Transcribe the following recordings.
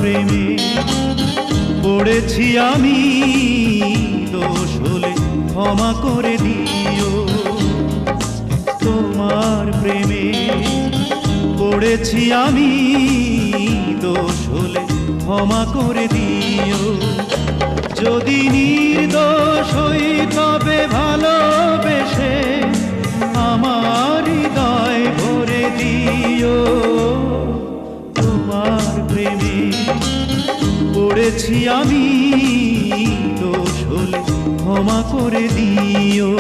প্রেমে পড়েছি আমি, দোষ হলে ক্ষমা করে দিও। তোমার প্রেমে পড়েছি আমি, দোষ হলে ক্ষমা করে দিও। যদি নির্দোষ হই তবে ভালোবেসে আমার হৃদয় ভরে দিও। তোমার প্রেমে পড়েছি আমি, দোষ হলে ক্ষমা করে দিও।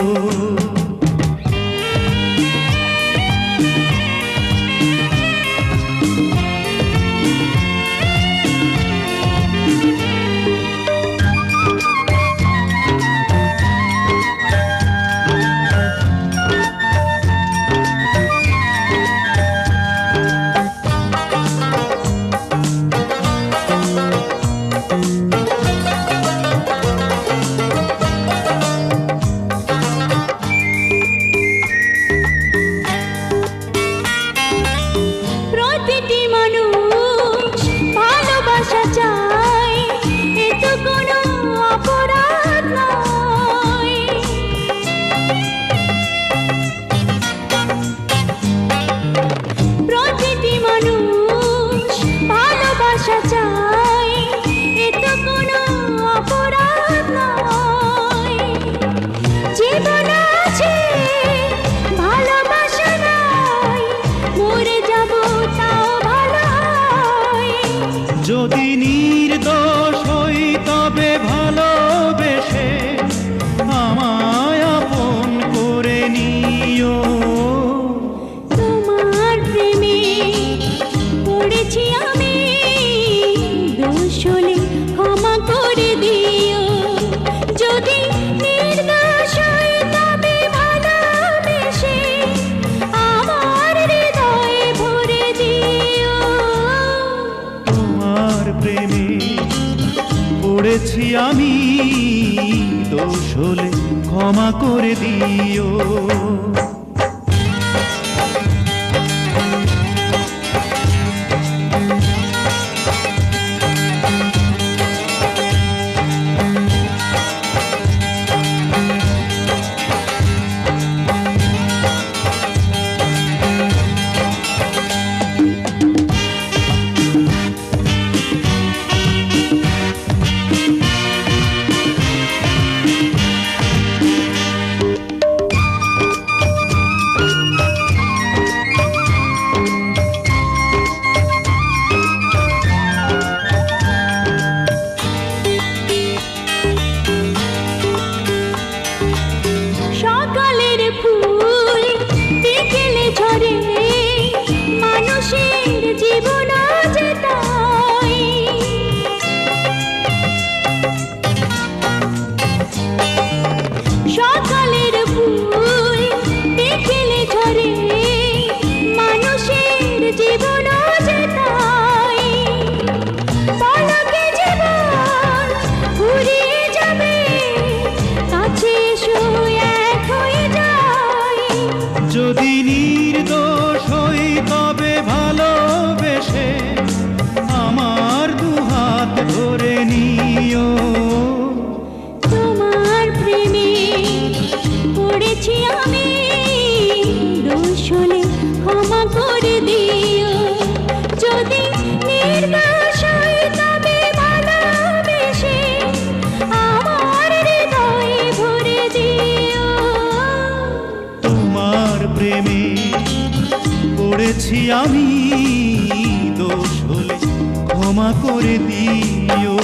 যদি নির্দোষ হই তবে ভালোবেসে আমায় আপন করে নিও। তোমার প্রেমে পড়েছি আমি, দোষ হলে ক্ষমা করে দিও। যদি নির্দোষ হই তবে ভালোবেসে আমার হৃদয়ে ভরে দিও। তোমার প্রেমে পড়েছি আমি, দোষ হলে ক্ষমা করে দিও। যদি নির্দোষ হই তবে ভালোবেসে আমার দুহাত ধরে নিও। তোমার প্রেমে পড়েছি আমি, দোষ হলে ক্ষমা করে দিও। যদি নির্দোষ হই তবে ভালোবেসে আমার হৃদয়ে ভরে দিও। তোমার প্রেমে পড়েছি আমি, দোষ হলে ক্ষমা করে দিও।